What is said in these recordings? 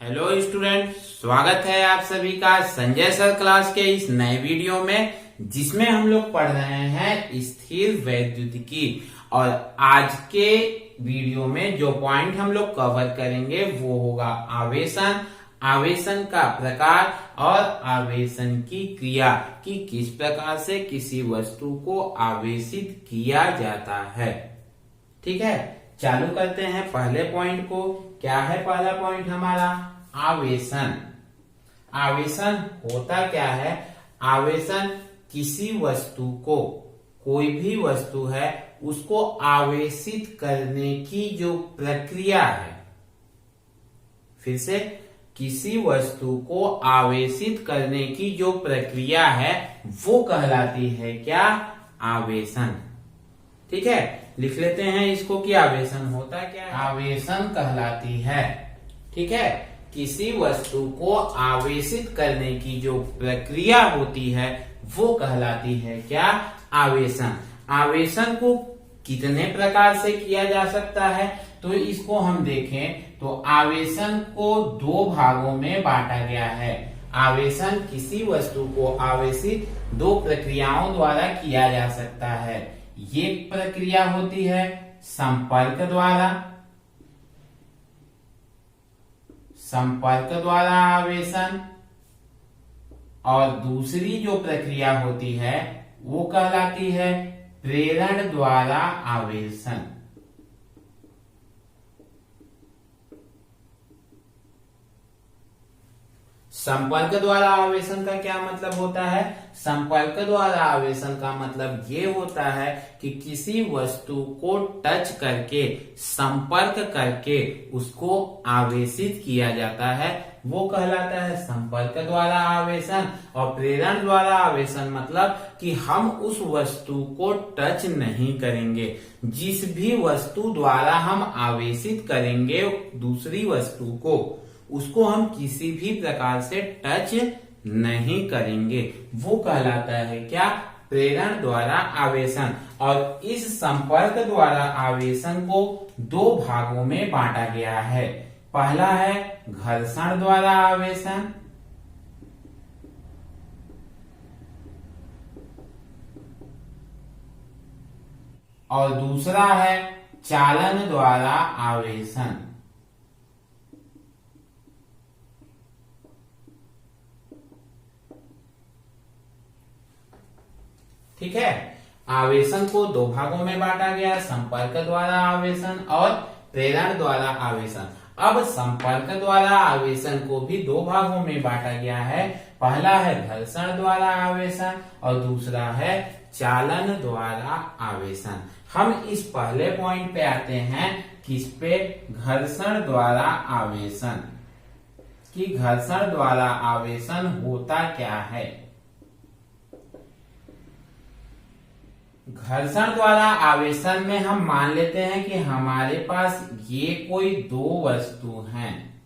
Hello student, स्वागत है आप सभी का संजय सर क्लास के इस नए वीडियो में, जिसमें हम लोग पढ़ रहे हैं स्थिर वैद्युतिकी। और आज के वीडियो में जो पॉइंट हम लोग कवर करेंगे वो होगा आवेशन, आवेशन का प्रकार और आवेशन की क्रिया कि किस प्रकार से किसी वस्तु को आवेशित किया जाता है। ठीक है, चालू करते हैं पहले पॉइंट को। क्या है पहला पॉइंट हमारा? आवेशन। आवेशन होता क्या है? आवेशन किसी वस्तु को, कोई भी वस्तु है उसको आवेशित करने की जो प्रक्रिया है, फिर से किसी वस्तु को आवेशित करने की जो प्रक्रिया है वो कहलाती है क्या? आवेशन। ठीक है, लिख लेते हैं इसको कि आवेशन होता क्या है। आवेशन कहलाती है, ठीक है, किसी वस्तु को आवेशित करने की जो प्रक्रिया होती है वो कहलाती है क्या? आवेशन। आवेशन को कितने प्रकार से किया जा सकता है तो इसको हम देखें तो आवेशन को दो भागों में बांटा गया है। आवेशन किसी वस्तु को आवेशित दो प्रक्रियाओं द्वारा किया जा सकता है। ये प्रक्रिया होती है संपर्क द्वारा, संपर्क द्वारा आवेशन, और दूसरी जो प्रक्रिया होती है वो कहलाती है प्रेरण द्वारा आवेशन। संपर्क द्वारा आवेशन का क्या मतलब होता है? संपर्क द्वारा आवेशन का मतलब ये होता है कि किसी वस्तु को टच करके, संपर्क करके उसको आवेशित किया जाता है, वो कहलाता है संपर्क द्वारा आवेशन। और प्रेरण द्वारा आवेशन मतलब कि हम उस वस्तु को टच नहीं करेंगे। जिस भी वस्तु द्वारा हम आवेशित करेंगे दूसरी वस्तु को, उसको हम किसी भी प्रकार से टच नहीं करेंगे, वो कहलाता है क्या? प्रेरण द्वारा आवेशन। और इस संपर्क द्वारा आवेशन को दो भागों में बांटा गया है। पहला है घर्षण द्वारा आवेशन, और दूसरा है चालन द्वारा आवेशन। ठीक है, आवेशन को दो भागों में बांटा गया, संपर्क द्वारा आवेशन और प्रेरण द्वारा आवेशन। अब संपर्क द्वारा आवेशन को भी दो भागों में बांटा गया है। पहला है घर्षण द्वारा आवेशन और दूसरा है चालन द्वारा आवेशन। हम इस पहले पॉइंट पे आते हैं, किस पे? घर्षण द्वारा आवेशन। कि घर्षण द्वारा आवेशन होता क्या है? घर्षण द्वारा आवेशन में हम मान लेते हैं कि हमारे पास ये कोई दो वस्तु हैं,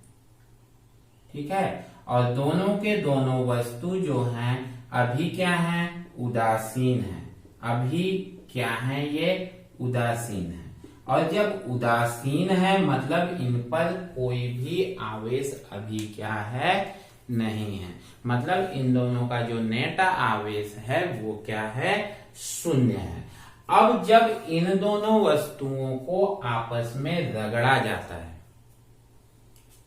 ठीक है, और दोनों के दोनों वस्तु जो हैं अभी क्या हैं? उदासीन हैं। अभी क्या है? ये उदासीन है। और जब उदासीन है मतलब इन पर कोई भी आवेश अभी क्या है? नहीं है। मतलब इन दोनों का जो नेट आवेश है वो क्या है? शून्य है। अब जब इन दोनों वस्तुओं को आपस में रगड़ा जाता है,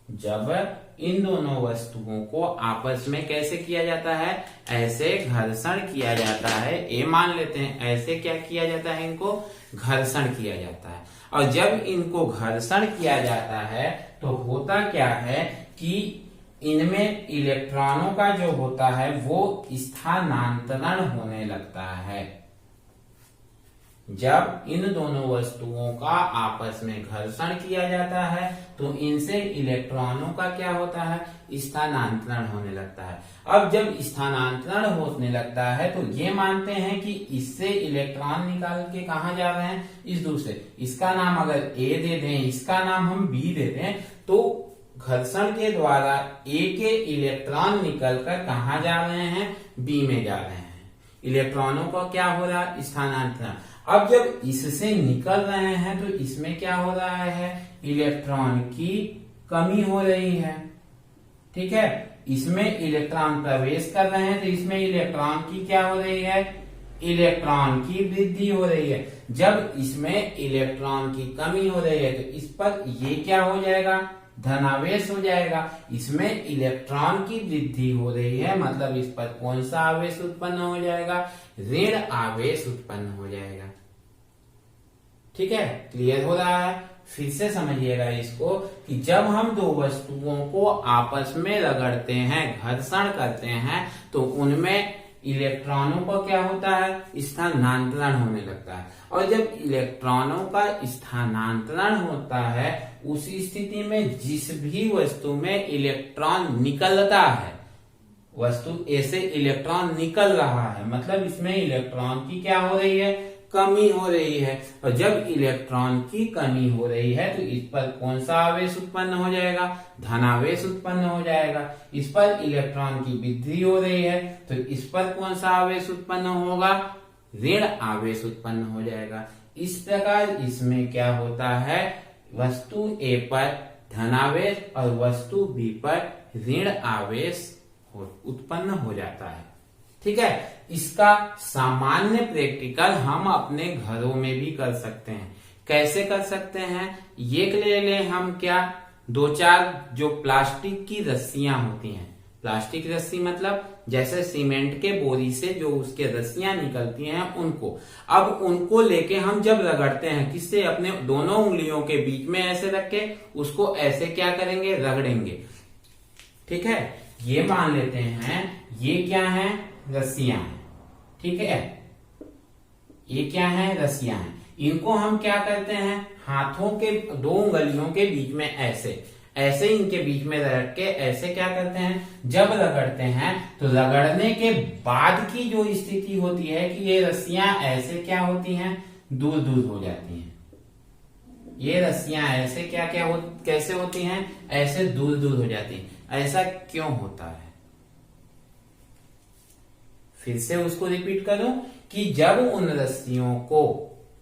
जब इन दोनों वस्तुओं को आपस में कैसे किया जाता है? ऐसे घर्षण किया जाता है। ये मान लेते हैं, ऐसे क्या किया जाता है? इनको घर्षण किया जाता है। और जब इनको घर्षण किया जाता है तो होता क्या है कि इनमें इलेक्ट्रॉनों का जो होता है वो स्थानांतरण होने लगता है। जब इन दोनों वस्तुओं का आपस में घर्षण किया जाता है तो इनसे इलेक्ट्रॉनों का क्या होता है? स्थानांतरण होने लगता है। अब जब स्थानांतरण होने लगता है तो ये मानते हैं कि इससे इलेक्ट्रॉन निकाल के कहा जा रहे हैं? इस दूसरे, इसका नाम अगर ए दे दें, इसका नाम हम बी दे दें, तो घर्षण के द्वारा ए के इलेक्ट्रॉन निकलकर कहा जा रहे हैं? बी में जा रहे हैं। इलेक्ट्रॉनों का क्या हो रहा है? स्थानांतरण। अब जब इससे निकल रहे हैं तो इसमें क्या हो रहा है? इलेक्ट्रॉन की कमी हो रही है। ठीक है। इसमें इलेक्ट्रॉन प्रवेश कर रहे हैं तो इसमें इलेक्ट्रॉन की क्या हो रही है, इलेक्ट्रॉन की वृद्धि हो रही है। जब इसमें इलेक्ट्रॉन की कमी हो रही है तो इस पर ये क्या हो जाएगा, धनावेश हो जाएगा। इसमें इलेक्ट्रॉन की वृद्धि हो रही है मतलब इस पर कौन सा आवेश उत्पन्न हो जाएगा, ऋण आवेश उत्पन्न हो जाएगा। ठीक है, क्लियर हो रहा है। फिर से समझिएगा इसको कि जब हम दो वस्तुओं को आपस में रगड़ते हैं, घर्षण करते हैं, तो उनमें इलेक्ट्रॉनों का क्या होता है, स्थानांतरण होने लगता है। और जब इलेक्ट्रॉनों का स्थानांतरण होता है उस स्थिति में जिस भी वस्तु में इलेक्ट्रॉन निकलता है, वस्तु ऐसे इलेक्ट्रॉन निकल रहा है मतलब इसमें इलेक्ट्रॉन की क्या हो रही है, कमी हो रही है। और जब इलेक्ट्रॉन की कमी हो रही है तो इस पर कौन सा आवेश उत्पन्न हो जाएगा, धनावेश उत्पन्न हो जाएगा। इस पर इलेक्ट्रॉन की वृद्धि हो रही है तो इस पर कौन सा आवेश उत्पन्न होगा, ऋण आवेश उत्पन्न हो जाएगा। इस प्रकार इसमें क्या होता है, वस्तु ए पर धनावेश और वस्तु बी पर ऋण आवेश उत्पन्न हो जाता है। ठीक है, इसका सामान्य प्रैक्टिकल हम अपने घरों में भी कर सकते हैं। कैसे कर सकते हैं, ये ले लें हम क्या, दो चार जो प्लास्टिक की रस्सियां होती हैं, प्लास्टिक रस्सी मतलब जैसे सीमेंट के बोरी से जो उसके रस्सियां निकलती हैं उनको, अब उनको लेके हम जब रगड़ते हैं, किससे, अपने दोनों उंगलियों के बीच में ऐसे रख के उसको ऐसे क्या करेंगे, रगड़ेंगे। ठीक है, ये मान लेते हैं ये क्या है, रस्सियां हैं। ठीक है, ये क्या है, रस्सियां हैं। इनको हम क्या करते हैं, हाथों के दो उंगलियों के बीच में ऐसे इनके बीच में रख के ऐसे क्या करते हैं, जब रगड़ते हैं तो रगड़ने के बाद की जो स्थिति होती है कि ये रस्सियां ऐसे क्या होती हैं, दूर दूर हो जाती हैं। ये रस्सियां ऐसे कैसे होती हैं, ऐसे दूर दूर हो जाती हैं। ऐसा क्यों होता है, फिर से उसको रिपीट करूं कि जब उन रस्सियों को,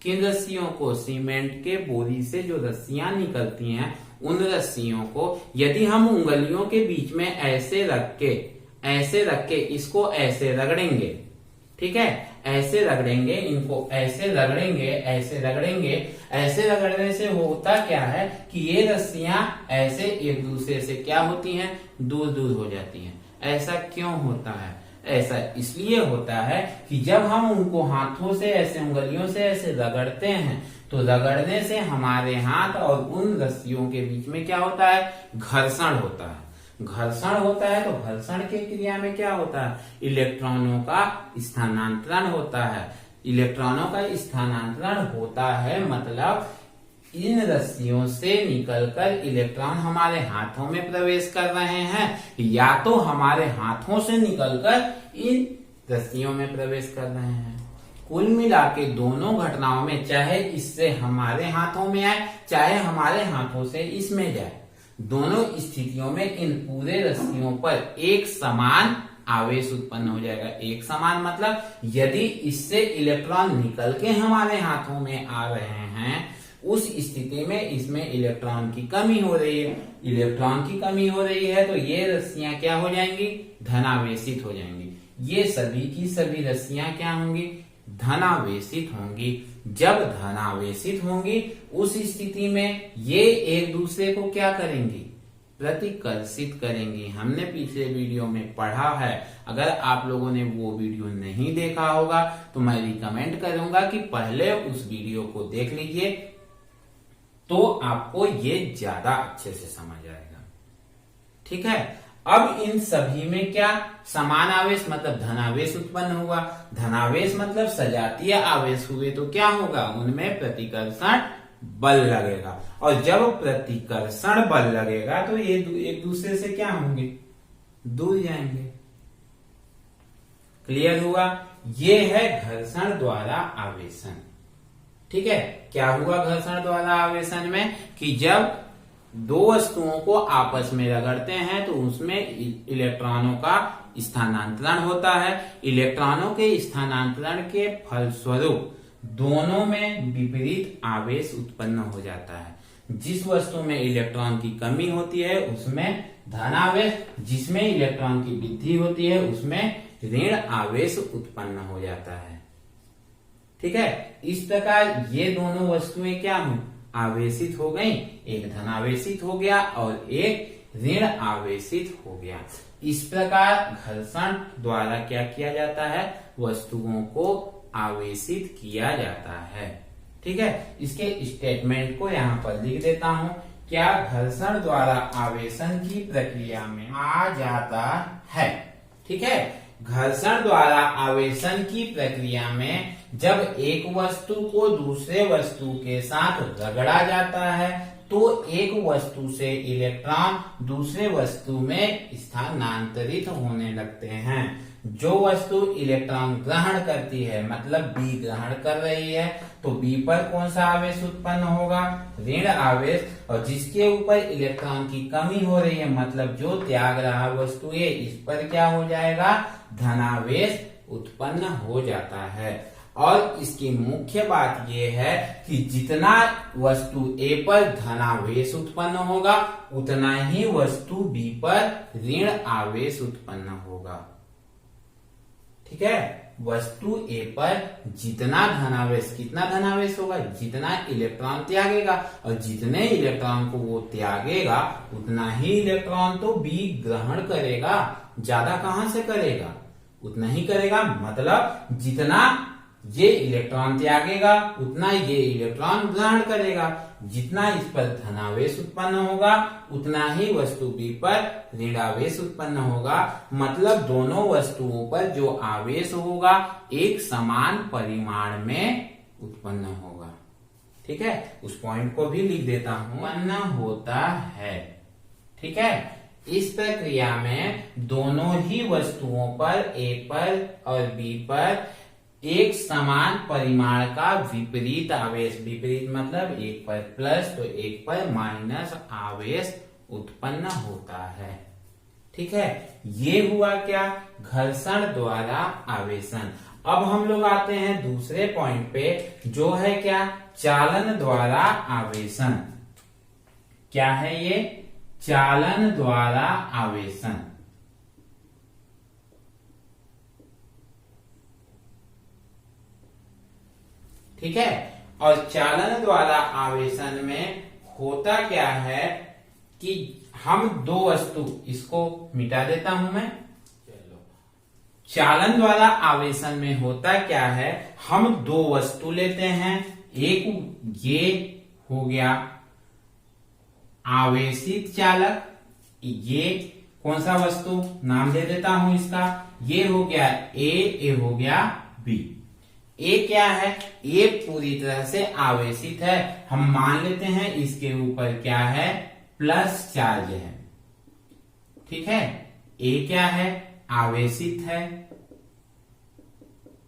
किन रस्सियों को, सीमेंट के बोरी से जो रस्सियां निकलती हैं उन रस्सियों को यदि हम उंगलियों के बीच में ऐसे रख के इसको ऐसे रगड़ेंगे, ठीक है, ऐसे रगड़ेंगे, इनको ऐसे रगड़ेंगे, ऐसे रगड़ने से होता क्या है कि ये रस्सियां ऐसे एक दूसरे से क्या होती हैं, दूर दूर हो जाती हैं। ऐसा क्यों होता है, ऐसा इसलिए होता है कि जब हम उनको हाथों से ऐसे, उंगलियों से ऐसे रगड़ते हैं तो रगड़ने से हमारे हाथ और उन रस्सियों के बीच में क्या होता है, घर्षण होता है। घर्षण होता है तो घर्षण की क्रिया में क्या होता है, इलेक्ट्रॉनों का स्थानांतरण होता है। इलेक्ट्रॉनों का स्थानांतरण होता है मतलब इन रस्सियों से निकलकर इलेक्ट्रॉन हमारे हाथों में प्रवेश कर रहे हैं या तो हमारे हाथों से निकलकर इन रस्सियों में प्रवेश कर रहे हैं। कुल मिला के दोनों घटनाओं में, चाहे इससे हमारे हाथों में आए चाहे हमारे हाथों से इसमें जाए, दोनों स्थितियों में इन पूरे रस्सियों पर एक समान आवेश उत्पन्न हो जाएगा। एक समान मतलब यदि इससे इलेक्ट्रॉन निकल के हमारे हाथों में आ रहे हैं उस स्थिति में इसमें इलेक्ट्रॉन की कमी हो रही है। इलेक्ट्रॉन की कमी हो रही है तो ये रस्सियां क्या हो जाएंगी, धनावेशित हो जाएंगी। ये सभी की सभी रस्सियां क्या होंगी, धनावेशित होंगी। जब धनावेशित होंगी उस स्थिति में ये एक दूसरे को क्या करेंगी, प्रतिकर्षित करेंगी। हमने पिछले वीडियो में पढ़ा है, अगर आप लोगों ने वो वीडियो नहीं देखा होगा तो मैं रिकमेंड करूंगा कि पहले उस वीडियो को देख लीजिए तो आपको ये ज्यादा अच्छे से समझ आएगा। ठीक है, अब इन सभी में क्या समान आवेश मतलब धनावेश उत्पन्न हुआ। धनावेश मतलब सजातीय आवेश हुए तो क्या होगा, उनमें प्रतिकर्षण बल लगेगा और जब प्रतिकर्षण बल लगेगा तो ये एक दूसरे से क्या होंगे, दूर जाएंगे। क्लियर हुआ, ये है घर्षण द्वारा आवेशन। ठीक है, क्या हुआ घर्षण द्वारा आवेशन में कि जब दो वस्तुओं को आपस में रगड़ते हैं तो उसमें इलेक्ट्रॉनों का स्थानांतरण होता है। इलेक्ट्रॉनों के स्थानांतरण के फलस्वरूप दोनों में विपरीत आवेश उत्पन्न हो जाता है। जिस वस्तु में इलेक्ट्रॉन की कमी होती है उसमें धन आवेश, जिसमें इलेक्ट्रॉन की वृद्धि होती है उसमें ऋण आवेश उत्पन्न हो जाता है। ठीक है, इस प्रकार ये दोनों वस्तुएं क्या हुई, आवेशित हो गई, एक धनावेशित हो गया और एक ऋण आवेशित हो गया। इस प्रकार घर्षण द्वारा क्या किया जाता है, वस्तुओं को आवेशित किया जाता है। ठीक है, इसके स्टेटमेंट को यहाँ पर लिख देता हूं। क्या घर्षण द्वारा आवेशन की प्रक्रिया में आ जाता है। ठीक है, घर्षण द्वारा आवेशन की प्रक्रिया में जब एक वस्तु को दूसरे वस्तु के साथ रगड़ा जाता है तो एक वस्तु से इलेक्ट्रॉन दूसरे वस्तु में स्थानांतरित होने लगते हैं। जो वस्तु इलेक्ट्रॉन ग्रहण करती है, मतलब बी ग्रहण कर रही है, तो बी पर कौन सा आवेश उत्पन्न होगा, ऋण आवेश। और जिसके ऊपर इलेक्ट्रॉन की कमी हो रही है, मतलब जो त्याग रहा वस्तु है, इस पर क्या हो जाएगा, धनावेश उत्पन्न हो जाता है। और इसकी मुख्य बात यह है कि जितना वस्तु ए पर धनावेश उत्पन्न होगा उतना ही वस्तु बी पर ऋण आवेश उत्पन्न होगा। ठीक है, वस्तु ए पर जितना धनावेश, कितना धनावेश होगा, जितना इलेक्ट्रॉन त्यागेगा, और जितने इलेक्ट्रॉन को वो त्यागेगा उतना ही इलेक्ट्रॉन तो बी ग्रहण करेगा। ज्यादा कहां से करेगा, उतना ही करेगा। मतलब जितना ये इलेक्ट्रॉन त्यागेगा उतना ये इलेक्ट्रॉन ग्रहण करेगा। जितना इस पर धनावेश उत्पन्न होगा उतना ही वस्तु बी पर ऋणावेश उत्पन्न होगा। मतलब दोनों वस्तुओं पर जो आवेश होगा एक समान परिमाण में उत्पन्न होगा। ठीक है, उस पॉइंट को भी लिख देता हूं, उत्पन्न होता है। ठीक है, इस प्रक्रिया में दोनों ही वस्तुओं पर ए पर और बी पर एक समान परिमाण का विपरीत आवेश, विपरीत मतलब एक पर प्लस तो एक पर माइनस आवेश उत्पन्न होता है। ठीक है, ये हुआ क्या, घर्षण द्वारा आवेशन। अब हम लोग आते हैं दूसरे पॉइंट पे, जो है क्या, चालन द्वारा आवेशन। क्या है ये, चालन द्वारा आवेशन। ठीक है, और चालन द्वारा आवेशन में होता क्या है कि हम दो वस्तु, इसको मिटा देता हूं मैं। चलो, चालन द्वारा आवेशन में होता क्या है, हम दो वस्तु लेते हैं। एक ये हो गया आवेशित चालक, ये कौन सा वस्तु, नाम दे देता हूं इसका, ये हो गया ए हो गया बी। ए क्या है, ए पूरी तरह से आवेशित है। हम मान लेते हैं इसके ऊपर क्या है, प्लस चार्ज है। ठीक है, ए क्या है, आवेशित है।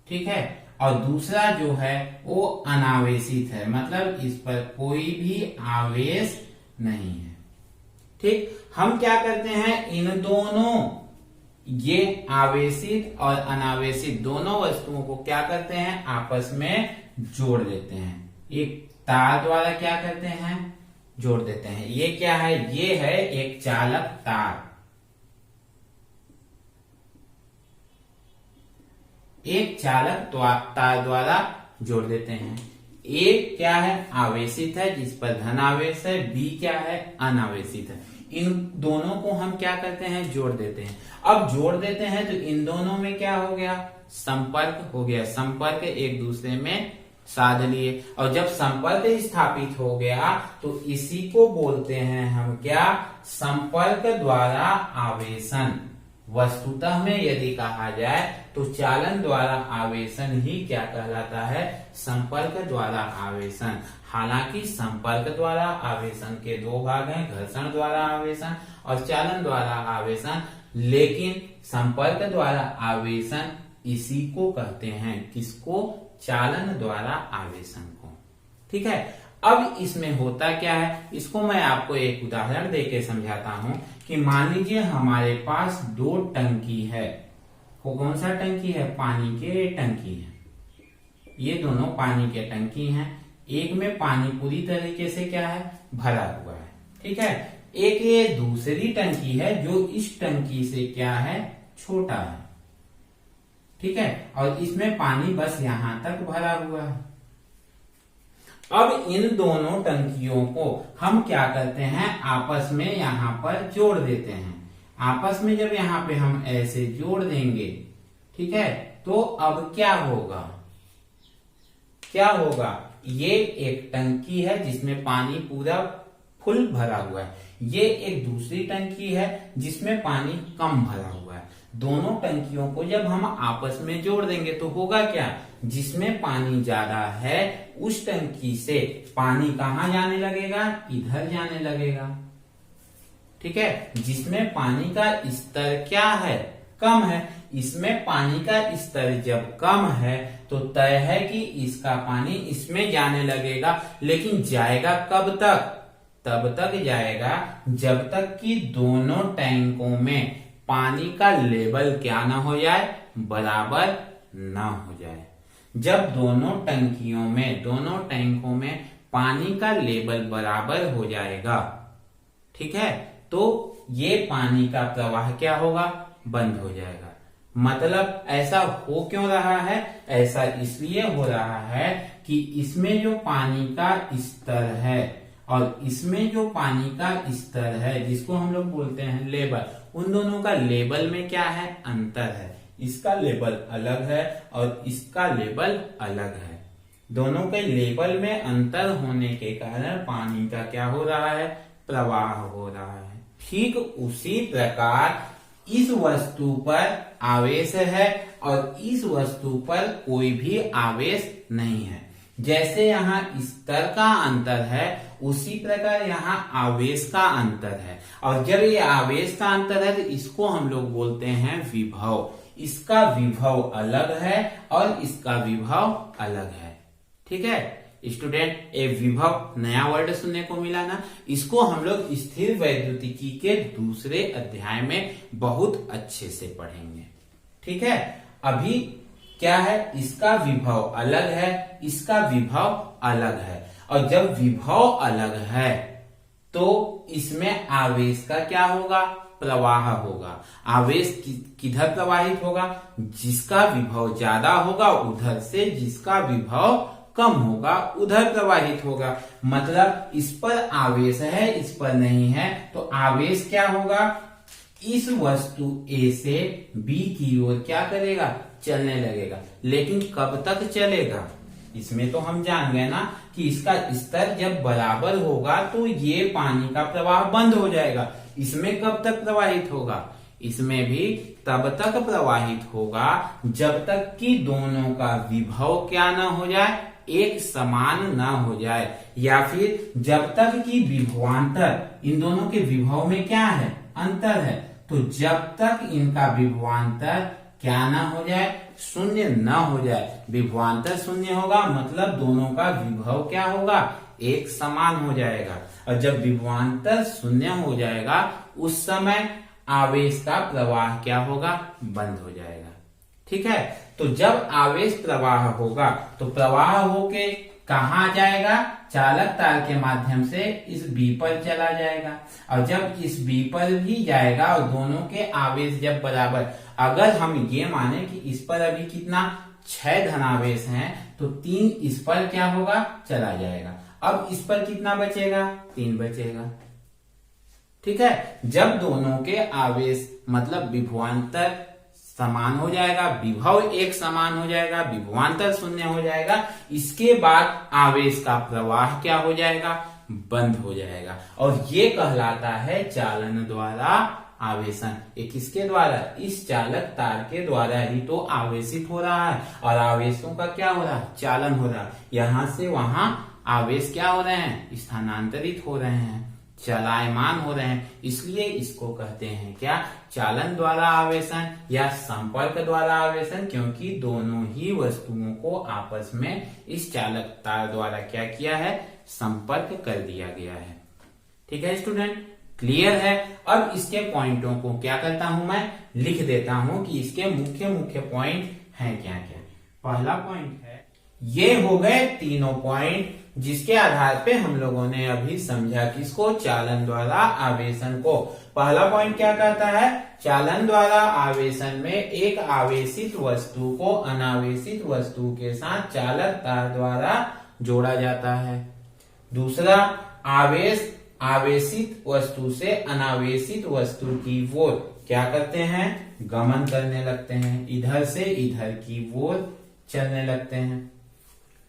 ठीक है, और दूसरा जो है वो अनावेशित है, मतलब इस पर कोई भी आवेश नहीं है। ठीक, हम क्या करते हैं, इन दोनों, ये आवेशित और अनावेशित दोनों वस्तुओं को क्या करते हैं, आपस में जोड़ देते हैं। एक तार द्वारा क्या करते हैं, जोड़ देते हैं। ये क्या है, ये है एक चालक तार। एक चालक तार द्वारा जोड़ देते हैं। ए क्या है, आवेशित है, जिस पर धनावेश है। बी क्या है, अनावेशित है। इन दोनों को हम क्या करते हैं, जोड़ देते हैं। अब जोड़ देते हैं तो इन दोनों में क्या हो गया, संपर्क हो गया। संपर्क एक दूसरे में साध लिए, और जब संपर्क स्थापित हो गया तो इसी को बोलते हैं हम क्या, संपर्क द्वारा आवेशन। वस्तुतः में यदि कहा जाए तो चालन द्वारा आवेशन ही क्या कहलाता है, संपर्क द्वारा आवेशन। हालांकि संपर्क द्वारा आवेशन के दो भाग हैं, घर्षण द्वारा आवेशन और चालन द्वारा आवेशन, लेकिन संपर्क द्वारा आवेशन इसी को कहते हैं, किसको, चालन द्वारा आवेशन को। ठीक है, अब इसमें होता क्या है, इसको मैं आपको एक उदाहरण देके समझाता हूं कि मान लीजिए हमारे पास दो टंकी है। कौन सा टंकी है, पानी के टंकी है। ये दोनों पानी के टंकी हैं। एक में पानी पूरी तरीके से क्या है, भरा हुआ है। ठीक है, एक ये दूसरी टंकी है जो इस टंकी से क्या है, छोटा है। ठीक है, और इसमें पानी बस यहां तक भरा हुआ है। अब इन दोनों टंकियों को हम क्या करते हैं, आपस में यहां पर जोड़ देते हैं। आपस में जब यहां पे हम ऐसे जोड़ देंगे, ठीक है, तो अब क्या होगा, क्या होगा, ये एक टंकी है जिसमें पानी पूरा फुल भरा हुआ है, ये एक दूसरी टंकी है जिसमें पानी कम भरा हुआ है। दोनों टंकियों को जब हम आपस में जोड़ देंगे तो होगा क्या, जिसमें पानी ज्यादा है उस टंकी से पानी कहाँ जाने लगेगा, इधर जाने लगेगा। ठीक है, जिसमें पानी का स्तर क्या है, कम है, इसमें पानी का स्तर जब कम है तो तय है कि इसका पानी इसमें जाने लगेगा। लेकिन जाएगा कब तक, तब तक जाएगा जब तक कि दोनों टैंकों में पानी का लेवल क्या ना हो जाए, बराबर ना हो जाए। जब दोनों टैंकों में पानी का लेवल बराबर हो जाएगा, ठीक है, तो ये पानी का प्रवाह क्या होगा, बंद हो जाएगा। मतलब ऐसा हो क्यों रहा है, ऐसा इसलिए हो रहा है कि इसमें जो पानी का स्तर है और इसमें जो पानी का स्तर है, जिसको हम लोग बोलते हैं लेवल, उन दोनों का लेवल में क्या है, अंतर है। इसका लेवल अलग है और इसका लेवल अलग है। दोनों के लेवल में अंतर होने के कारण पानी का क्या हो रहा है, प्रवाह हो रहा है। ठीक उसी प्रकार इस वस्तु पर आवेश है और इस वस्तु पर कोई भी आवेश नहीं है। जैसे यहाँ स्तर का अंतर है उसी प्रकार यहाँ आवेश का अंतर है। और जब ये आवेश का अंतर है तो इसको हम लोग बोलते हैं विभव। इसका विभव अलग है और इसका विभव अलग है। ठीक है स्टूडेंट, ये विभव नया वर्ड सुनने को मिला ना, इसको हम लोग स्थिर वैद्युतिकी के दूसरे अध्याय में बहुत अच्छे से पढ़ेंगे। ठीक है, अभी क्या है, इसका विभव अलग है, इसका विभव अलग है। और जब विभव अलग है तो इसमें आवेश का क्या होगा, प्रवाह होगा। आवेश किधर प्रवाहित होगा, जिसका विभव ज्यादा होगा उधर से, जिसका विभव कम होगा उधर प्रवाहित होगा। मतलब इस पर आवेश है, इस पर नहीं है, तो आवेश क्या होगा, इस वस्तु A से B की ओर क्या करेगा, चलने लगेगा। लेकिन कब तक चलेगा, इसमें तो हम जान गए ना कि इसका स्तर जब बराबर होगा तो ये पानी का प्रवाह बंद हो जाएगा। इसमें कब तक प्रवाहित होगा, इसमें भी तब तक प्रवाहित होगा जब तक कि दोनों का विभव क्या ना हो जाए, एक समान ना हो जाए, या फिर जब तक कि विभवांतर, इन दोनों के विभव में क्या है, अंतर है, तो जब तक इनका विभवांतर क्या ना हो जाए, शून्य ना हो जाए। विभवांतर शून्य होगा मतलब दोनों का विभव क्या होगा, एक समान हो जाएगा। और जब विभवांतर शून्य हो जाएगा उस समय आवेश का प्रवाह क्या होगा, बंद हो जाएगा। ठीक है, तो जब आवेश प्रवाह होगा तो प्रवाह होके कहाँ जाएगा, चालक तार के माध्यम से इस बी पर चला जाएगा। और जब इस बी पर भी जाएगा और दोनों के आवेश जब बराबर, अगर हम ये माने कि इस पर अभी कितना 6 धनावेश हैं तो 3 इस पर क्या होगा, चला जाएगा। अब इस पर कितना बचेगा, 3 बचेगा। ठीक है, जब दोनों के आवेश मतलब विभवांतर समान हो जाएगा, विभव एक समान हो जाएगा, विभवांतर शून्य हो जाएगा, इसके बाद आवेश का प्रवाह क्या हो जाएगा, बंद हो जाएगा। और ये कहलाता है चालन द्वारा आवेशन। ये किसके द्वारा, इस चालक तार के द्वारा ही तो आवेशित हो रहा है। और आवेशों का क्या हो रहा है, चालन हो रहा है। यहां से वहां आवेश क्या हो रहे हैं, स्थानांतरित हो रहे हैं, चलायमान हो रहे हैं। इसलिए इसको कहते हैं क्या, चालन द्वारा आवेशन या संपर्क द्वारा आवेशन, क्योंकि दोनों ही वस्तुओं को आपस में इस चालक तार द्वारा क्या किया है, संपर्क कर दिया गया है। ठीक है स्टूडेंट, क्लियर है। अब इसके पॉइंटों को क्या करता हूं, मैं लिख देता हूं कि इसके मुख्य मुख्य पॉइंट हैं क्या क्या। पहला पॉइंट है, ये हो गए तीनों पॉइंट जिसके आधार पे हम लोगों ने अभी समझा किसको, चालन द्वारा आवेशन को। पहला पॉइंट क्या कहता है, चालन द्वारा आवेशन में एक आवेशित वस्तु को अनावेशित वस्तु के साथ चालक तार द्वारा जोड़ा जाता है। दूसरा, आवेशित वस्तु से अनावेशित वस्तु की ओर क्या करते हैं, गमन करने लगते हैं, इधर से इधर की ओर चलने लगते हैं।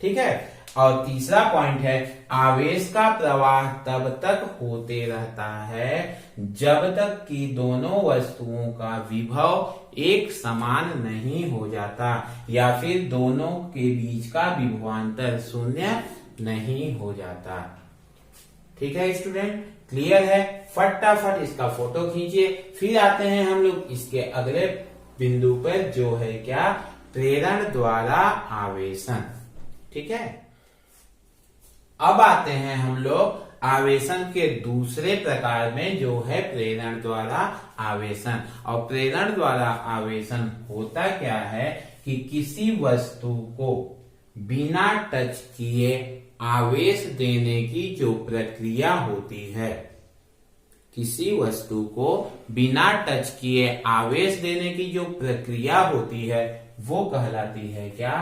ठीक है। और तीसरा पॉइंट है, आवेश का प्रवाह तब तक होते रहता है जब तक कि दोनों वस्तुओं का विभव एक समान नहीं हो जाता या फिर दोनों के बीच का विभवांतर शून्य नहीं हो जाता। ठीक है स्टूडेंट, क्लियर है? फटाफट इसका फोटो खींचिए। फिर आते हैं हम लोग इसके अगले बिंदु पर, जो है क्या, प्रेरण द्वारा आवेशन। ठीक है। अब आते हैं हम लोग आवेशन के दूसरे प्रकार में, जो है प्रेरण द्वारा आवेशन। और प्रेरण द्वारा आवेशन होता क्या है कि किसी वस्तु को बिना टच किए आवेश देने की जो प्रक्रिया होती है, किसी वस्तु को बिना टच किए आवेश देने की जो प्रक्रिया होती है वो कहलाती है क्या,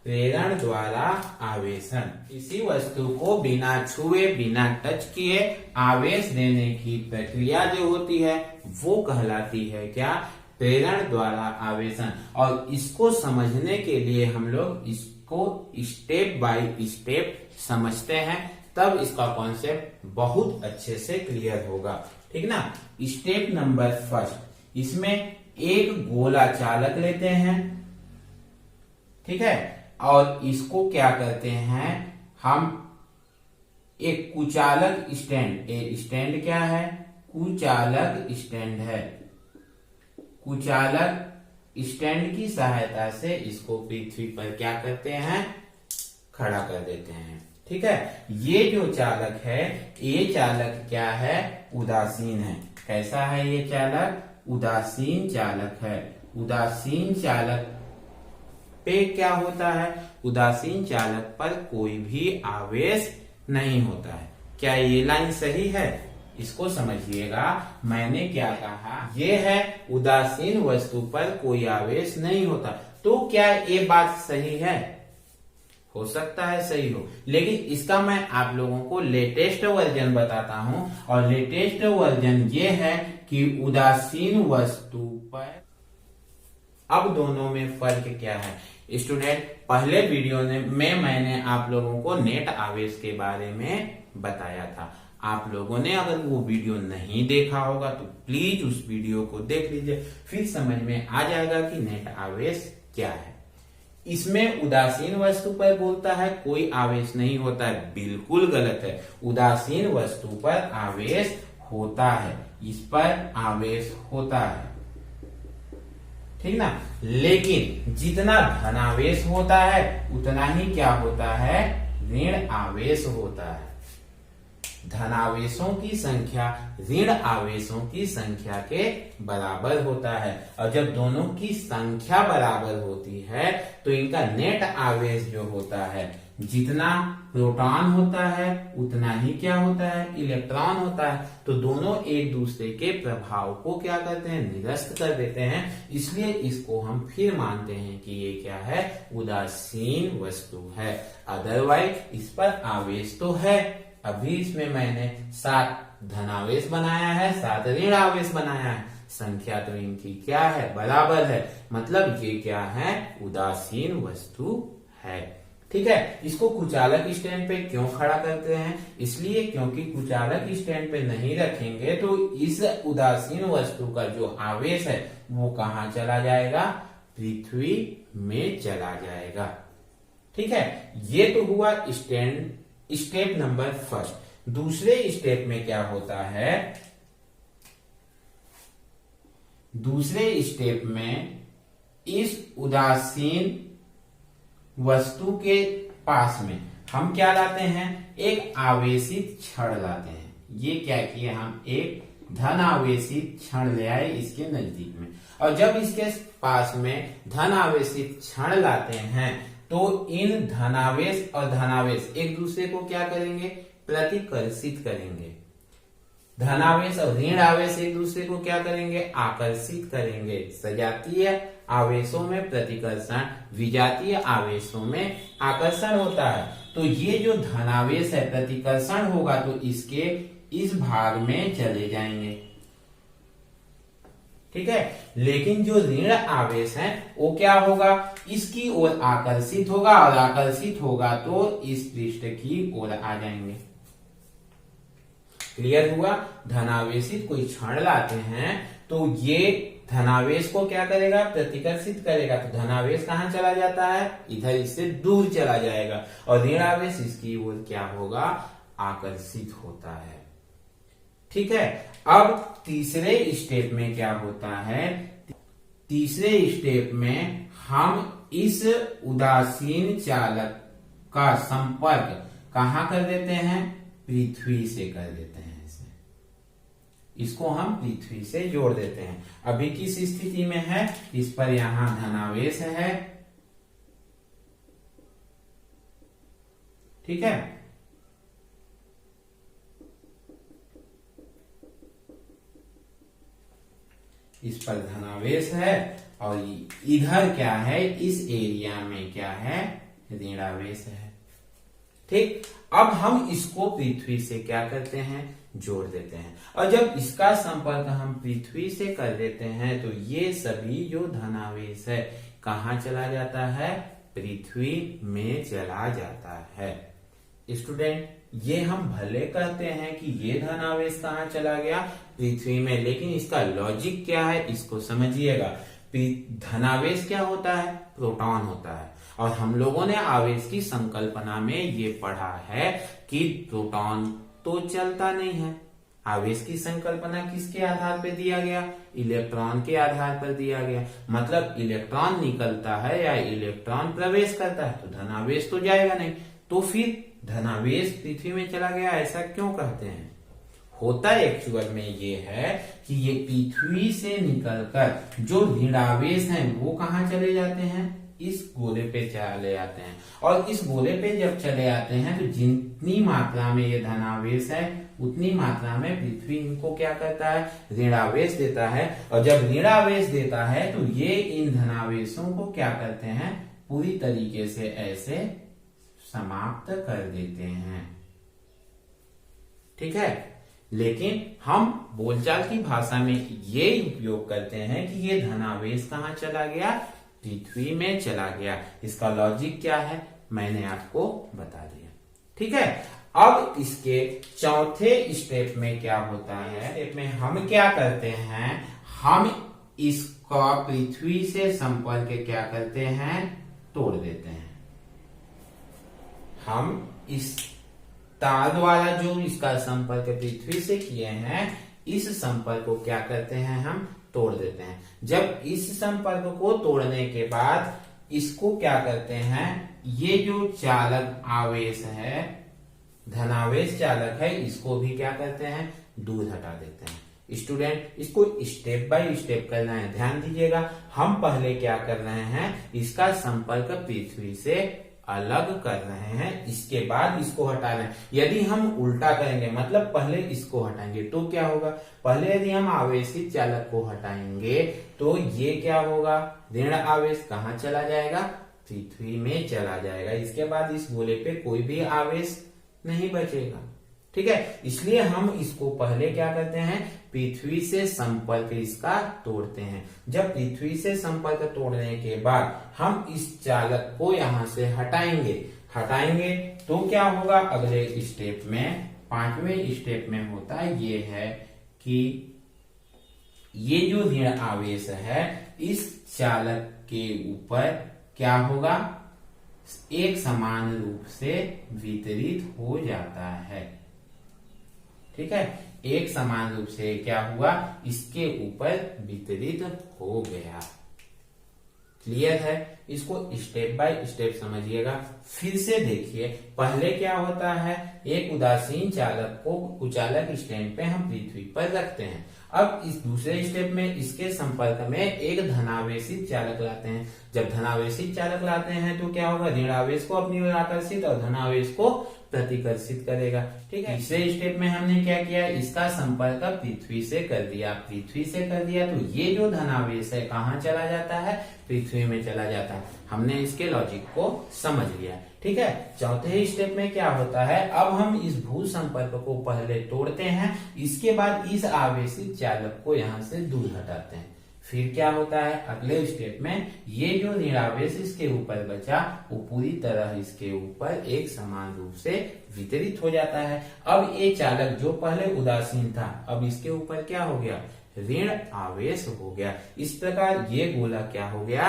प्रेरण द्वारा आवेशन। किसी वस्तु को बिना छुए बिना टच किए आवेश देने की प्रक्रिया जो होती है वो कहलाती है क्या, प्रेरण द्वारा आवेशन। और इसको समझने के लिए हम लोग इसको स्टेप बाय स्टेप समझते हैं, तब इसका कॉन्सेप्ट बहुत अच्छे से क्लियर होगा। ठीक ना। स्टेप नंबर फर्स्ट, इसमें एक गोला चालक लेते हैं। ठीक है। और इसको क्या करते हैं हम, एक कुचालक स्टैंड, स्टैंड क्या है, कुचालक स्टैंड है, कुचालक स्टैंड की सहायता से इसको पृथ्वी पर क्या करते हैं, खड़ा कर देते हैं। ठीक है। ये जो चालक है, ये चालक क्या है, उदासीन है। कैसा है ये चालक, उदासीन चालक है। उदासीन चालक पे क्या होता है, उदासीन चालक पर कोई भी आवेश नहीं होता है। क्या ये लाइन सही है? इसको समझिएगा, मैंने क्या कहा, ये है उदासीन वस्तु पर कोई आवेश नहीं होता। तो क्या ये बात सही है? हो सकता है सही हो, लेकिन इसका मैं आप लोगों को लेटेस्ट वर्जन बताता हूं। और लेटेस्ट वर्जन ये है कि उदासीन वस्तु पर, अब दोनों में फर्क क्या है स्टूडेंट, पहले वीडियो में मैंने आप लोगों को नेट आवेश के बारे में बताया था। आप लोगों ने अगर वो वीडियो नहीं देखा होगा तो प्लीज उस वीडियो को देख लीजिए, फिर समझ में आ जाएगा कि नेट आवेश क्या है। इसमें उदासीन वस्तु पर बोलता है कोई आवेश नहीं होता है, बिल्कुल गलत है। उदासीन वस्तु पर आवेश होता है, इस पर आवेश होता है। ठीक ना। लेकिन जितना धनावेश होता है उतना ही क्या होता है, ऋण आवेश होता है। धनावेशों की संख्या ऋण आवेशों की संख्या के बराबर होता है। और जब दोनों की संख्या बराबर होती है तो इनका नेट आवेश जो होता है, जितना प्रोटॉन होता है उतना ही क्या होता है, इलेक्ट्रॉन होता है। तो दोनों एक दूसरे के प्रभाव को क्या करते हैं, निरस्त कर देते हैं। इसलिए इसको हम फिर मानते हैं कि ये क्या है, उदासीन वस्तु है। अदरवाइज इस पर आवेश तो है। अभी इसमें मैंने 7 धनावेश बनाया है, 7 ऋण आवेश बनाया है। संख्या तो इनकी क्या है, बराबर है। मतलब ये क्या है, उदासीन वस्तु है। ठीक है। इसको कुचालक स्टैंड पे क्यों खड़ा करते हैं, इसलिए क्योंकि कुचालक स्टैंड पे नहीं रखेंगे तो इस उदासीन वस्तु का जो आवेश है वो कहाँ चला जाएगा, पृथ्वी में चला जाएगा। ठीक है। ये तो हुआ स्टेप नंबर फर्स्ट। दूसरे स्टेप में क्या होता है, दूसरे स्टेप में इस उदासीन वस्तु के पास में हम क्या लाते हैं, एक आवेशित क्षण लाते हैं। ये क्या किए, हम एक धन आवेशित क्षण ले आए इसके नजदीक में। और जब इसके पास में धन आवेशित क्षण लाते हैं तो इन धनावेश और धनावेश एक दूसरे को क्या करेंगे, प्रतिकर्षित करेंगे। धनावेश और ऋण आवेश एक दूसरे को क्या करेंगे, आकर्षित करेंगे। सजातीय आवेशों में प्रतिकर्षण, विजातीय आवेशों में आकर्षण होता है। तो ये जो धनावेश है प्रतिकर्षण होगा तो इसके इस भाग में चले जाएंगे, ठीक है। लेकिन जो ऋण आवेश है वो क्या होगा, इसकी ओर आकर्षित होगा और आकर्षित होगा तो इस पृष्ठ की ओर आ जाएंगे। क्लियर हुआ। धनावेशित कोई क्षण लाते हैं तो ये धनावेश को क्या करेगा, प्रतिकर्षित करेगा। तो धनावेश कहां चला जाता है, इधर इससे दूर चला जाएगा और ऋण आवेश इसकी ओर क्या होगा, आकर्षित होता है। ठीक है। अब तीसरे स्टेप में क्या होता है, तीसरे स्टेप में हम इस उदासीन चालक का संपर्क कहां कर देते हैं, पृथ्वी से कर देते हैं। इसको हम पृथ्वी से जोड़ देते हैं। अभी किस स्थिति में है, इस पर यहां धनावेश है, ठीक है। इस पर धनावेश है और इधर क्या है, इस एरिया में क्या है, ऋणावेश है। ठीक। अब हम इसको पृथ्वी से क्या करते हैं, जोड़ देते हैं। और जब इसका संपर्क हम पृथ्वी से कर देते हैं तो ये सभी जो धनावेश है कहां चला जाता है, पृथ्वी में चला जाता है। स्टूडेंट, ये हम भले कहते हैं कि ये धनावेश कहां चला गया, पृथ्वी में, लेकिन इसका लॉजिक क्या है इसको समझिएगा। धनावेश क्या होता है, प्रोटॉन होता है। और हम लोगों ने आवेश की संकल्पना में ये पढ़ा है कि प्रोटॉन तो चलता नहीं है। आवेश की संकल्पना किसके आधार पर दिया गया, इलेक्ट्रॉन के आधार पर दिया गया। मतलब इलेक्ट्रॉन निकलता है या इलेक्ट्रॉन प्रवेश करता है तो धनावेश तो जाएगा नहीं। तो फिर धनावेश पृथ्वी में चला गया, ऐसा क्यों कहते हैं। होता एक्चुअल में ये है कि ये पृथ्वी से निकलकर जो ऋणावेश हैं वो कहां चले जाते हैं, इस गोले पे चले आते हैं। और इस गोले पे जब चले आते हैं तो जितनी मात्रा में ये धनावेश है उतनी मात्रा में पृथ्वी इनको क्या करता है, ऋणावेश देता है। और जब ऋणावेश देता है तो ये इन धनावेशों को क्या करते हैं, पूरी तरीके से ऐसे समाप्त कर देते हैं। ठीक है। लेकिन हम बोलचाल की भाषा में ये उपयोग करते हैं कि ये धनावेश कहां चला गया, पृथ्वी में चला गया। इसका लॉजिक क्या है मैंने आपको बता दिया। ठीक है। अब इसके चौथे स्टेप में क्या होता है, स्टेप में हम क्या करते हैं, हम इसका पृथ्वी से संपर्क क्या करते हैं, तोड़ देते हैं। हम इस तार द्वारा जो इसका संपर्क पृथ्वी से किए हैं, इस संपर्क को क्या करते हैं, हम तोड़ देते हैं। जब इस संपर्क को तोड़ने के बाद इसको क्या करते हैं, ये जो चालक आवेश है, धनावेश चालक है, इसको भी क्या करते हैं, दूर हटा देते हैं। स्टूडेंट, इसको स्टेप बाय स्टेप करना है, ध्यान दीजिएगा। हम पहले क्या कर रहे हैं, इसका संपर्क पृथ्वी से अलग कर रहे हैं, इसके बाद इसको हटा रहे हैं। यदि हम उल्टा करेंगे, मतलब पहले इसको हटाएंगे तो क्या होगा, पहले यदि हम आवेशित चालक को हटाएंगे तो ये क्या होगा, ऋण आवेश कहां चला जाएगा, पृथ्वी में चला जाएगा। इसके बाद इस गोले पे कोई भी आवेश नहीं बचेगा। ठीक है। इसलिए हम इसको पहले क्या करते हैं, पृथ्वी से संपर्क इसका तोड़ते हैं। जब पृथ्वी से संपर्क तोड़ने के बाद हम इस चालक को यहां से हटाएंगे तो क्या होगा, अगले स्टेप में, पांचवें स्टेप में होता है ये है कि ये जो ऋण आवेश है इस चालक के ऊपर क्या होगा, एक समान रूप से वितरित हो जाता है। ठीक है। एक समान रूप से क्या हुआ, इसके ऊपर वितरित हो गया। क्लियर है। इसको स्टेप बाय स्टेप समझिएगा। फिर से देखिए, पहले क्या होता है, एक उदासीन चालक को कुचालक स्टैंड पे हम पृथ्वी पर रखते हैं। अब इस दूसरे स्टेप में इसके संपर्क में एक धनावेशित चालक लाते हैं। जब धनावेशित चालक लाते हैं तो क्या होगा, ऋण आवेश को अपनी ओर आकर्षित और धनावेश को प्रतिकर्षित करेगा। ठीक है, तीसरे स्टेप में हमने क्या किया, इसका संपर्क पृथ्वी से कर दिया। पृथ्वी से कर दिया तो ये जो धनावेश है कहाँ चला जाता है, पृथ्वी में चला जाता है। हमने इसके लॉजिक को समझ लिया। ठीक है, चौथे स्टेप में क्या होता है, अब हम इस भू संपर्क को पहले तोड़ते हैं, इसके बाद इस आवेशित चालक को यहाँ से दूर हटाते हैं। फिर क्या होता है, अगले स्टेप में ये जो ऋणावेश इसके ऊपर बचा वो पूरी तरह इसके ऊपर एक समान रूप से वितरित हो जाता है। अब ये चालक जो पहले उदासीन था, अब इसके ऊपर क्या हो गया, ऋण आवेश हो गया। इस प्रकार ये गोला क्या हो गया,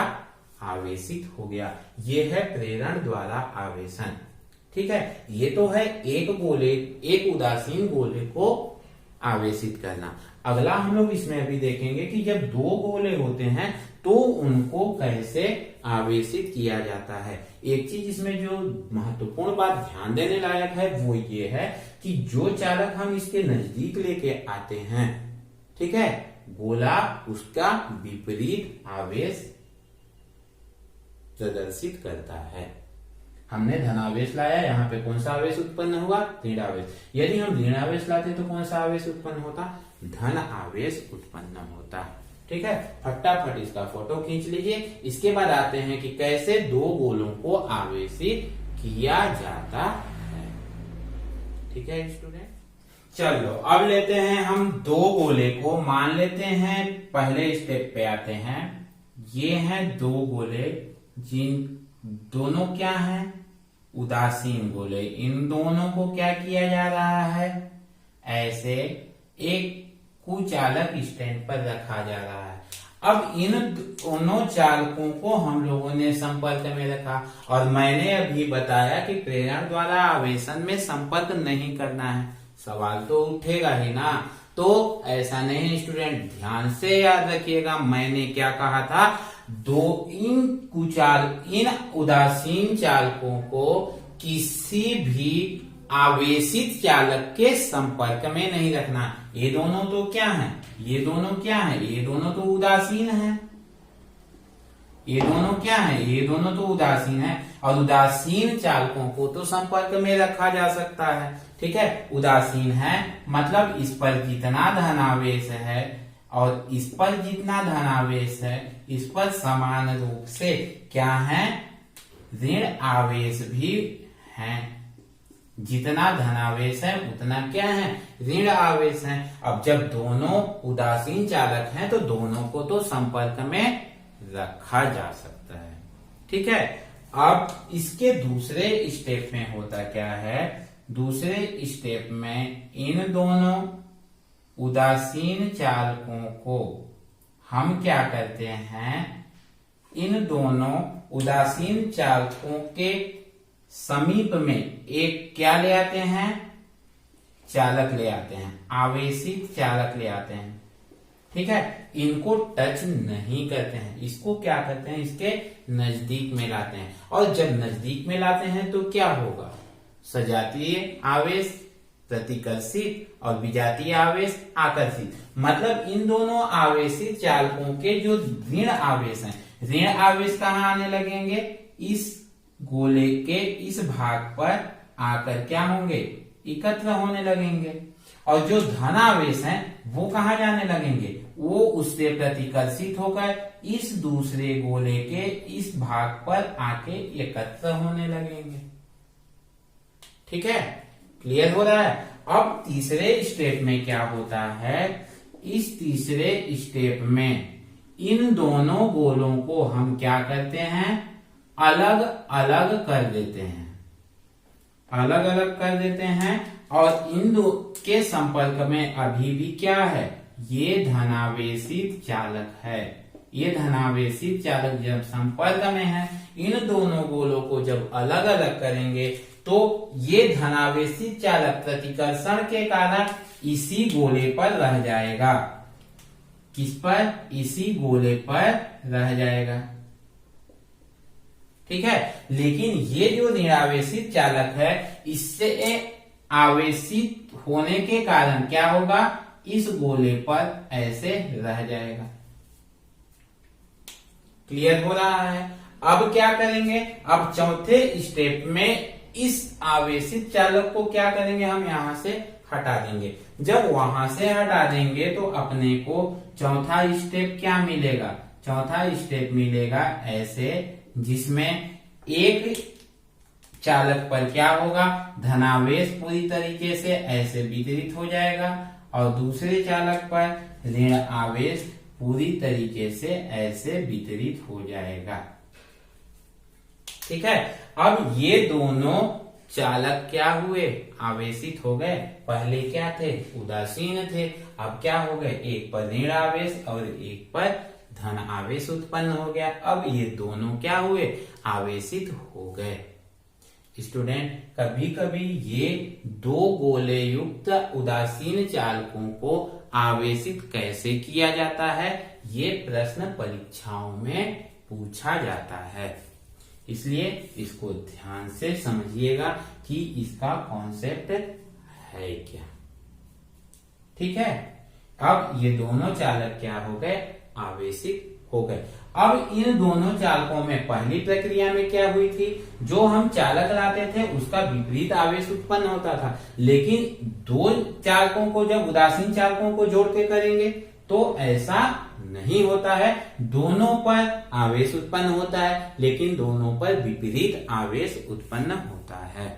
आवेशित हो गया। ये है प्रेरण द्वारा आवेशन। ठीक है, ये तो है एक उदासीन गोले को आवेशित करना। अगला हम लोग इसमें अभी देखेंगे कि जब दो गोले होते हैं तो उनको कैसे आवेशित किया जाता है। एक चीज इसमें जो महत्वपूर्ण बात ध्यान देने लायक है वो ये है कि जो चालक हम इसके नजदीक लेके आते हैं, ठीक है, गोला उसका विपरीत आवेश प्रदर्शित करता है। हमने धनावेश लाया, यहाँ पे कौन सा आवेश उत्पन्न हुआ, ऋण आवेश। यदि हम ऋण आवेश लाते तो कौन सा आवेश उत्पन्न होता, धन आवेश उत्पन्न होता। ठीक है, फटाफट इसका फोटो खींच लीजिए। इसके बाद आते हैं कि कैसे दो गोलों को आवेशित किया जाता है। ठीक है स्टूडेंट, चलो अब लेते हैं हम दो गोले को, मान लेते हैं पहले स्टेप पे आते हैं। ये हैं दो गोले, जिन दोनों क्या हैं, उदासीन गोले। इन दोनों को क्या किया जा रहा है, ऐसे एक कुचालक स्टैंड पर रखा जा रहा है। अब इन दोनों चालकों को हम लोगों ने संपर्क में रखा और मैंने अभी बताया कि प्रेरण द्वारा आवेशन में संपर्क नहीं करना है। सवाल तो उठेगा ही ना, तो ऐसा नहीं स्टूडेंट, ध्यान से याद रखिएगा मैंने क्या कहा था। इन उदासीन चालकों को किसी भी आवेशित चालक के संपर्क में नहीं रखना। ये दोनों तो क्या हैं, ये दोनों क्या हैं, ये दोनों तो उदासीन हैं। ये दोनों क्या हैं, ये दोनों तो उदासीन हैं। और उदासीन चालकों को तो संपर्क में रखा जा सकता है। ठीक है, उदासीन है मतलब इस पर जितना धनावेश है और इस पर जितना धनावेश है, इस पर समान रूप से क्या है, ऋण आवेश भी है। जितना धनावेश है उतना क्या है, ऋण आवेश है। अब जब दोनों उदासीन चालक हैं तो दोनों को तो संपर्क में रखा जा सकता है। ठीक है, अब इसके दूसरे स्टेप में होता क्या है, दूसरे स्टेप में इन दोनों उदासीन चालकों को हम क्या करते हैं, इन दोनों उदासीन चालकों के समीप में एक क्या ले आते हैं, चालक ले आते हैं, आवेशित चालक ले आते हैं। ठीक है, इनको टच नहीं करते हैं, इसको क्या करते हैं, इसके नजदीक में लाते हैं। और जब नजदीक में लाते हैं तो क्या होगा, सजातीय आवेश प्रतिकर्षित और विजातीय आवेश आकर्षित। मतलब इन दोनों आवेशित चालकों के जो ऋण आवेश हैं, ऋण आवेश कहाँ आने लगेंगे, इस गोले के इस भाग पर आकर क्या होंगे, एकत्र होने लगेंगे। और जो धन आवेश हैं वो कहाँ जाने लगेंगे, वो उससे प्रतिकर्षित होकर इस दूसरे गोले के इस भाग पर आके एकत्र होने लगेंगे। ठीक है, क्लियर हो रहा है। अब तीसरे स्टेप में क्या होता है, इस तीसरे स्टेप में इन दोनों गोलों को हम क्या करते हैं, अलग अलग कर देते हैं, अलग अलग कर देते हैं। और इन दो के संपर्क में अभी भी क्या है, ये धनावेशित चालक है। ये धनावेशित चालक जब संपर्क में है, इन दोनों गोलों को जब अलग अलग करेंगे तो ये धनावेशित चालक प्रतिकर्षण के कारण इसी गोले पर रह जाएगा। किस पर, इसी गोले पर रह जाएगा। ठीक है। लेकिन ये जो ऋण आवेशित चालक है, इससे आवेशित होने के कारण क्या होगा, इस गोले पर ऐसे रह जाएगा। क्लियर हो रहा है। अब क्या करेंगे, अब चौथे स्टेप में इस आवेशित चालक को क्या करेंगे, हम यहां से हटा देंगे। जब वहां से हटा देंगे तो अपने को चौथा स्टेप क्या मिलेगा, चौथा स्टेप मिलेगा ऐसे, जिसमें एक चालक पर क्या होगा, धनावेश पूरी तरीके से ऐसे वितरित हो जाएगा और दूसरे चालक पर ऋण आवेश पूरी तरीके से ऐसे वितरित हो जाएगा। ठीक है। अब ये दोनों चालक क्या हुए, आवेशित हो गए। पहले क्या थे, उदासीन थे। अब क्या हो गए, एक पर ऋण आवेश और एक पर धन आवेश उत्पन्न हो गया। अब ये दोनों क्या हुए, आवेशित हो गए। स्टूडेंट, कभी कभी ये दो गोले युक्त उदासीन चालकों को आवेशित कैसे किया जाता है, ये प्रश्न परीक्षाओं में पूछा जाता है। इसलिए इसको ध्यान से समझिएगा कि इसका कॉन्सेप्ट है क्या। ठीक है। अब ये दोनों चालक क्या हो गए, आवेशित हो गए। अब इन दोनों चालकों में पहली प्रक्रिया में क्या हुई थी, जो हम चालक लाते थे उसका विपरीत आवेश उत्पन्न होता था। लेकिन दो चालकों को जब उदासीन चालकों को जोड़ के करेंगे तो ऐसा नहीं होता है। दोनों पर आवेश उत्पन्न होता है, लेकिन दोनों पर विपरीत आवेश उत्पन्न होता है।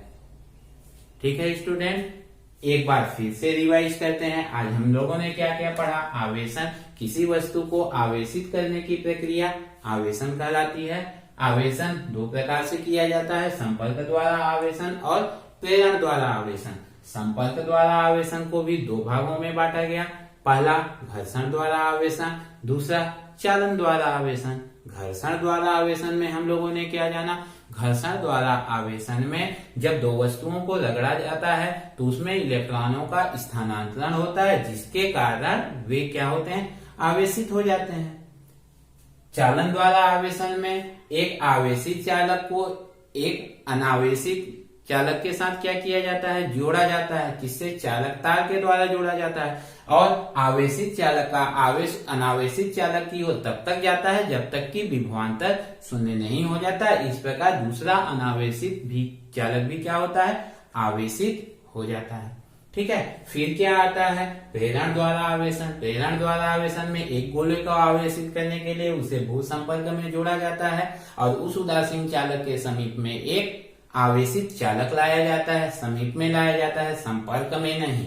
ठीक है स्टूडेंट, एक बार फिर से रिवाइज करते हैं। आज हम लोगों ने क्या क्या पढ़ा। आवेशन, किसी वस्तु को आवेशित करने की प्रक्रिया आवेशन कहलाती है। आवेशन दो प्रकार से किया जाता है, संपर्क द्वारा आवेशन और प्रेरण द्वारा आवेशन। संपर्क द्वारा आवेशन को भी दो भागों में बांटा गया, पहला घर्षण द्वारा आवेशन, दूसरा चालन द्वारा आवेशन। घर्षण द्वारा आवेशन में हम लोगों ने क्या जाना, घर्षण द्वारा आवेशन में जब दो वस्तुओं को रगड़ा जाता है तो उसमें इलेक्ट्रॉनों का स्थानांतरण होता है, जिसके कारण वे क्या होते हैं, आवेशित हो जाते हैं। चालन द्वारा आवेशन में एक आवेशित चालक को एक अनावेशित चालक के साथ क्या किया जाता है, जोड़ा जाता है। किससे, चालक तार के द्वारा जोड़ा जाता है। और आवेशित चालक का आवेश अनावेशित चालक की ओर तब तक जाता है जब तक कि विभवांतर शून्य नहीं हो जाता। इस प्रकार दूसरा अनावेशित भी चालक भी क्या होता है, आवेशित हो जाता है। ठीक है। फिर क्या आता है, प्रेरण द्वारा आवेशन। प्रेरण द्वारा आवेशन में एक गोले को आवेशित करने के लिए उसे भू संपर्क में जोड़ा जाता है और उस उदासीन चालक के समीप में एक आवेशित चालक लाया जाता है, समीप में लाया जाता है, संपर्क में नहीं।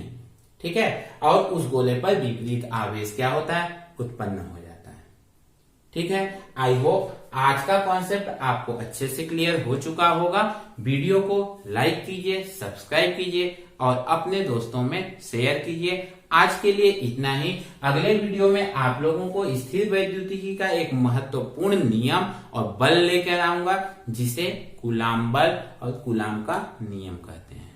ठीक है। और उस गोले पर विपरीत आवेश क्या होता है, उत्पन्न हो जाता है। ठीक है। आई होप आज का कॉन्सेप्ट आपको अच्छे से क्लियर हो चुका होगा। वीडियो को लाइक कीजिए, सब्सक्राइब कीजिए और अपने दोस्तों में शेयर कीजिए। आज के लिए इतना ही। अगले वीडियो में आप लोगों को स्थिर वैद्युतिकी का एक महत्वपूर्ण नियम और बल लेकर आऊंगा, जिसे कूलाम बल और कूलाम का नियम कहते हैं।